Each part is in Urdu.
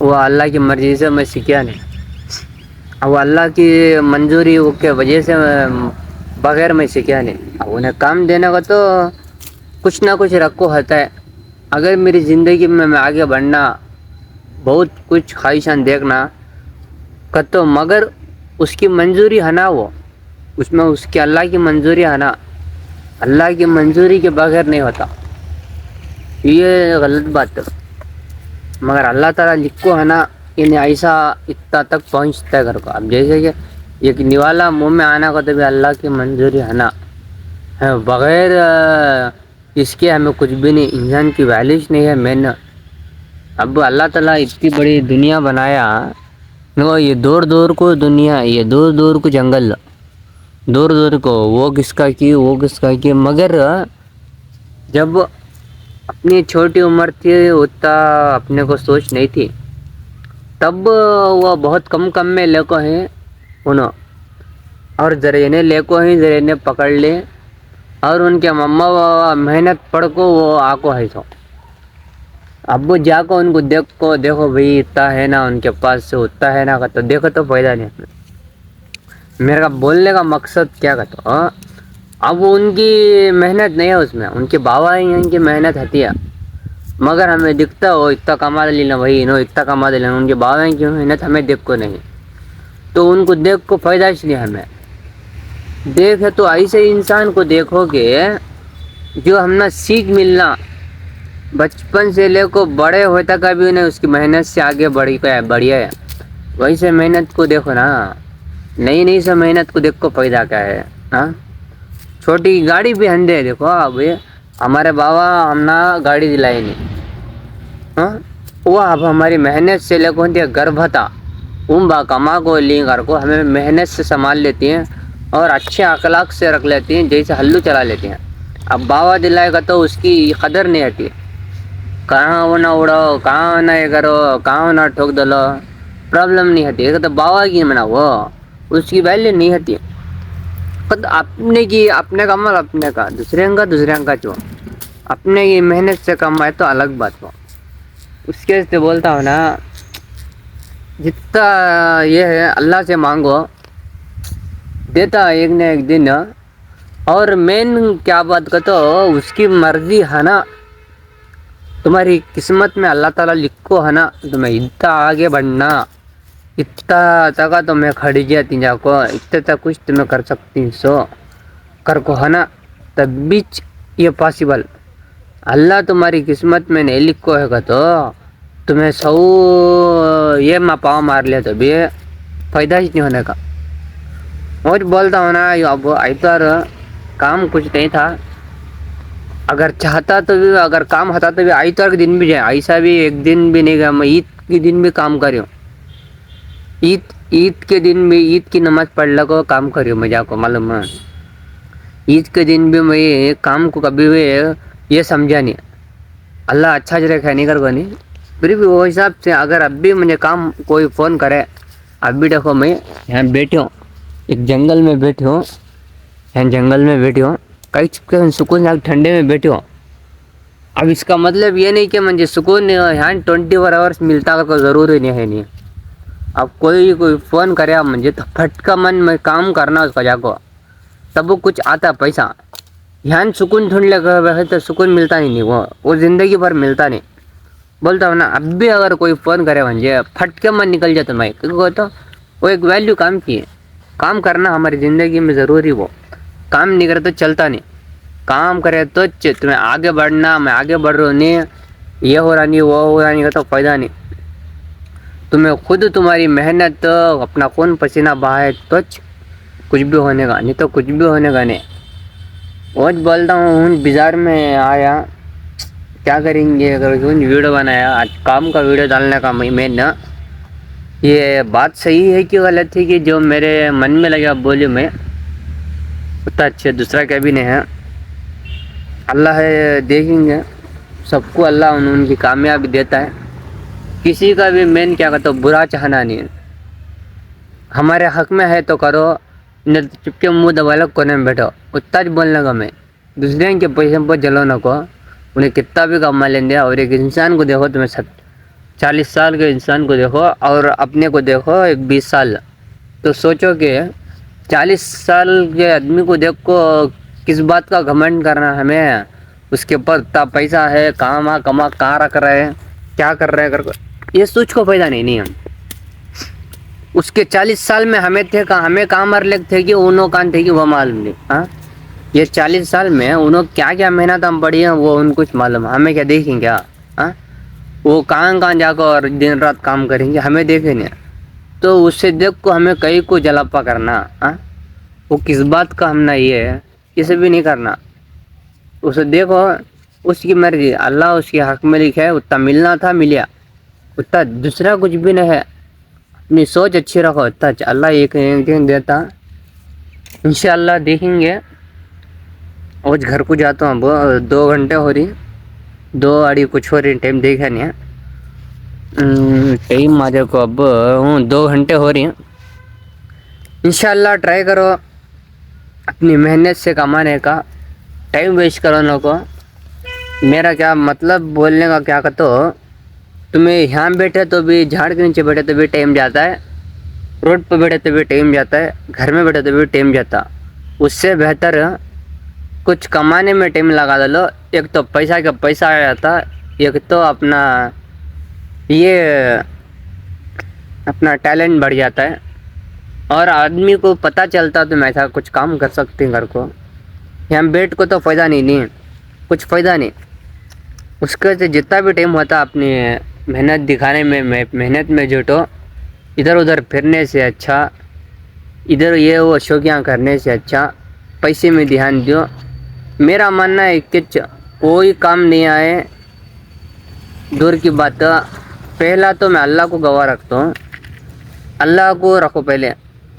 وہ اللہ کی مرضی سے میں سیکھا نہیں. وہ اللہ کی منظوری کے وجہ سے بغیر میں سیکھا نہیں. اب انہیں کام دینے کا تو کچھ نہ کچھ رکھو ہوتا ہے. اگر میری زندگی میں آگے بڑھنا بہت کچھ خواہشان دیکھنا کا تو مگر اس کی منظوری ہے نا, وہ اس میں اس کی اللہ کی منظوری ہے نا. اللہ کی منظوری کے بغیر نہیں ہوتا, یہ غلط بات ہے. مگر اللہ تعالیٰ لکھو ہے نا انہیں ایسا اتنا تک پہنچتا ہے گھر کو. اب جیسے کہ ایک نوالا منہ میں آنا کو تو بھی اللہ کی منظوری ہے نا, بغیر اس کے ہمیں کچھ بھی نہیں. انسان کی ویلیوز نہیں ہے مین. اب اللہ تعالیٰ اتنی بڑی دنیا بنایا, یہ دور دور کو دنیا, یہ دور دور کو جنگل, دور دور کو وہ کس کا کی وہ کس کا کی. مگر جب اپنی چھوٹی عمر تھی اتنا اپنے کو سوچ نہیں تھی, تب وہ بہت کم میں لے کو ہیں انہوں, اور ذرا انہیں لے کو ہیں ذرا انہیں پکڑ لے, اور ان کے مما محنت پڑھ کو وہ آکو ہے سو. اب جا کو ان کو دیکھو بھائی اتنا ہے نا ان کے پاس سے اتنا ہے نا, تو دیکھو تو فائدہ نہیں. میرا بولنے کا مقصد کیا کہتا ہوں, اب ان کی محنت نہیں ہے اس میں, ان کے بابا ہی ان کی محنت ہوتی ہے. مگر ہمیں دکھتا ہو اتنا کما لینا بھائی انہوں اتنا کما لینا, ان کے بابا کی محنت ہمیں دیکھ کو نہیں, تو ان کو دیکھ کو فائدہ اس لیے ہمیں دیکھے. تو ایسے انسان کو دیکھو کہ جو ہم نے سیکھ ملنا بچپن سے لے کو بڑے ہوئے تک ابھی انہیں اس کی محنت سے آگے بڑھیا ہے. ویسے محنت کو دیکھو نا, نئی سے محنت کو دیکھ کو فائدہ کیا ہے. ہاں چھوٹی گاڑی بھی ہندے دیکھو, اب ہمارے بابا ہم نا گاڑی دلائے نہیں, وہ اب ہماری محنت سے لے کو گربھ تھا با کما کو لی گھر کو ہمیں محنت سے سنبھال لیتی ہیں اور اچھے اخلاق سے رکھ لیتی ہیں, جیسے ہلو چلا لیتی ہیں. اب بابا دلائے گا تو اس کی قدر نہیں آتی, کہاں وہ نہ اڑاؤ, کہاں نہ یہ کرو, کہاں نہ ٹھوک دلو, پرابلم نہیں ہوتی. ایک تو بابا کی منا وہ اس کی ویلیو نہیں ہوتی. اپنے کی اپنے کا عمل اپنے کا, دوسرے کا جو اپنے کی محنت سے کمائے تو الگ بات ہو. اس کے سے بولتا ہوں نا, جتنا یہ ہے اللہ سے مانگو دیتا ایک نہ ایک دن. اور مین کیا بات کہتا ہو, اس کی مرضی ہے نا, تمہاری قسمت میں اللہ تعالیٰ لکھو ہے نا تمہیں اتنا آگے بڑھنا, اتنا تک تمہیں کھڑی جاتی جا کو, اتنے تک کچھ تمہیں کر سکتی سو کر کو ہے نا, تب بیچ یہ پاسبل. اللہ تمہاری قسمت میں نہیں لکھو ہے گا تو تمہیں سو یہ پاؤں مار لیا تو بھی فائدہ ہی نہیں ہونے کا. اور بولتا ہوں نا اب ایتوار کام کچھ نہیں تھا, اگر چاہتا تو بھی اگر کام ہوتا تو بھی ایتوار کے دن بھی جائے, ایسا بھی ایک دن بھی نہیں گیا. میں عید کے دن بھی کام کر رہا ہوں, عید کے دن بھی عید کی نماز پڑھ لگو کام کر رہی ہوں میں, جا کو معلوم ہے. عید کے دن بھی میں کام کو کبھی بھی یہ سمجھا نہیں, اللہ اچھا جرے کھا نہیں کر گا نہیں. پھر بھی وہ حساب سے اگر اب بھی مجھے کام کوئی فون کرے, اب بھی دیکھو میں یہاں بیٹھے ہوں, ایک جنگل میں بیٹھے ہوں, کئی سکون ٹھنڈے میں بیٹھے ہوں. اب اس کا مطلب یہ نہیں کہ مجھے سکون یہاں 24 آورس ملتا کا ضروری نہیں. اب کوئی فون کرے اب مجھے تو پھٹکا من میں کام کرنا اس کا جا کو, تب وہ کچھ آتا پیسہ. یہاں سکون ڈھونڈ لے کر تو سکون ملتا نہیں, وہ زندگی بھر ملتا نہیں. بولتا ہوں نا اب بھی اگر کوئی فون کرے مجھے پھٹکے من نکل جاتا میں, کیونکہ تو وہ ایک ویلیو کام کی ہے. کام کرنا ہماری زندگی میں ضروری, وہ کام نہیں کرے تو چلتا نہیں. کام کرے تو تمہیں آگے بڑھنا, میں آگے بڑھ رہا ہوں نہیں, یہ ہو رہا نہیں وہ ہو رہا نہیں کا تو فائدہ نہیں. تمہیں خود تمہاری محنت اپنا خون پسینہ بہائے تو کچھ بھی ہونے گا, نہیں تو کچھ بھی ہونے گا نہیں. اور بولتا ہوں بازار میں آیا, کیا کریں گے اگر ویڈیو بنایا آج کام کا ویڈیو ڈالنے کا مین نا, یہ بات صحیح ہے کہ غلط ہے کہ جو میرے من میں لگا بولی میں اتنا اچھا دوسرا کیا بھی نہیں ہے. اللہ ہے دیکھیں گے سب کو, اللہ ان کی کامیابی دیتا ہے. کسی کا بھی مین کیا کہتا برا چاہنا نہیں ہے, ہمارے حق میں ہے تو کرو, نہ چپ کے منہ دبا لو کونے میں بیٹھو. اتنا بولنے کا میں دوسرے کے پیسے پر جلو نہ کو, انہیں کتنا بھی کما لیں گے. اور ایک انسان کو دیکھو تمہیں 40 سال کے انسان کو دیکھو اور اپنے کو دیکھو ایک 20 سال، تو سوچو کہ 40 سال کے آدمی کو دیکھ کو کس بات کا گھمنڈ کرنا ہمیں، اس کے اوپر اتنا پیسہ ہے، کہاں رکھ رہے ہیں، کیا کر رہے ہیں، یہ سوچ کو فائدہ نہیں ہم اس کے 40 سال میں ہمیں تھے ہمیں کہاں مر لگ تھے کہ انہوں کہاں تھے کہ وہ معلوم نہیں. ہاں یہ 40 سال میں انہوں کیا محنت ہم پڑی ہیں وہ ان کچھ معلوم، ہمیں کیا دیکھیں کیا؟ ہاں وہ کہاں جا کر دن رات کام کریں گے، ہمیں دیکھیں نہیں. تو اس سے دیکھ کو ہمیں کئی کو جلاپا کرنا، وہ کس بات کا ہم نہ یہ ہے، اسے بھی نہیں کرنا. اسے دیکھو اس کی مرضی، اللہ اس کے حق میں لکھا ہے، اتنا ملنا تھا ملیا، اتنا دوسرا کچھ بھی نہیں ہے. اپنی سوچ اچھی رکھو، اللہ ایک دن دیتا انشاءاللہ دیکھیں گے. آج گھر کو جاتا ہوں، 2 گھنٹے ہو رہی، 2 کچھ ہو رہی، ٹائم دیکھا نہیں ہے. ٹائم مجھے کو اب 2 گھنٹے ہو رہی ہیں. انشاءاللہ ٹرائی کرو اپنی محنت سے کمانے کا، ٹائم ویسٹ کرو کو. میرا کیا مطلب بولنے کا کیا کہتا ہو، تمہیں یہاں بیٹھے تو بھی، جھاڑ کے نیچے بیٹھے تو بھی ٹائم جاتا ہے، روڈ پہ بیٹھے تو بھی ٹائم جاتا ہے، گھر میں بیٹھے تو بھی ٹائم جاتا. اس سے بہتر کچھ کمانے میں ٹائم لگا دو. ایک تو پیسہ کا پیسہ آ جاتا، ایک تو اپنا ٹیلنٹ بڑھ جاتا ہے، اور آدمی کو پتہ چلتا تو میں ایسا کچھ کام کر سکتے ہیں گھر کو. یہاں بیٹھ کو تو فائدہ نہیں کچھ فائدہ نہیں. اس کے سے جتنا بھی ٹائم ہوتا اپنی محنت دکھانے میں محنت میں جٹو. ادھر ادھر پھرنے سے اچھا، ادھر یہ وہ شوقیاں کرنے سے اچھا پیسے میں دھیان دو. میرا ماننا ہے کہ کوئی کام نہیں آئے دور کی بات. پہلا تو میں اللہ کو گواہ رکھتا ہوں، اللہ کو رکھو پہلے،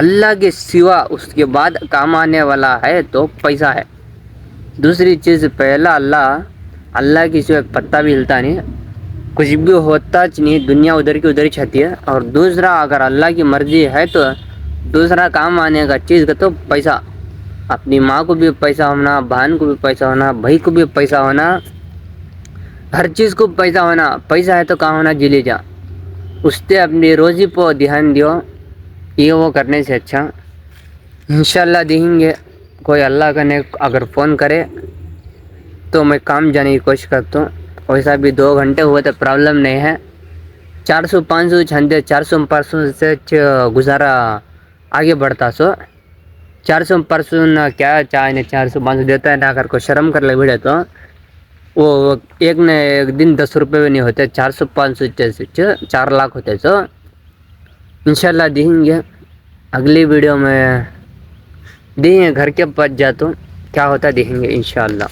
اللہ کے سوا اس کے بعد کام آنے والا ہے تو پیسہ ہے. دوسری چیز پہلا اللہ کی سوا ایک پتا بھی ہلتا نہیں، کچھ بھی ہوتا نہیں، دنیا ادھر کی ادھر ہی چھتی ہے. اور دوسرا اگر اللہ کی مرضی ہے تو دوسرا کام آنے کا چیز کا تو پیسہ. اپنی ماں کو بھی پیسہ ہونا، بہن کو بھی پیسہ ہونا، بھائی کو بھی پیسہ ہونا، ہر چیز کو پیسہ ہونا. پیسہ ہے تو کہاں ہونا جلے جا. اس سے اپنی روزی پہ دھیان دیو، یہ وہ کرنے سے اچھا. انشاءاللہ دیکھیں گے کوئی اللہ کا نیک اگر فون کرے تو میں کام جانے کی کوشش کرتا ہوں. ویسا بھی 2 گھنٹے ہوئے تو پرابلم نہیں ہے. 400-500 چھندے 400-500 سے گزارا آگے بڑھتا. 400-500 نہ کیا چاہے 400-500 دیتا ہے نہ کر کو شرم کر لے بڑے تو وہ ایک دن 10 روپے بھی نہیں ہوتے. 400-500 4 لاکھ ہوتے. تو انشاءاللہ دیکھیں گے اگلی ویڈیو میں. دیکھیں گے گھر کے پاس جاتا ہوں کیا ہوتا ہے، دیکھیں گے انشاءاللہ.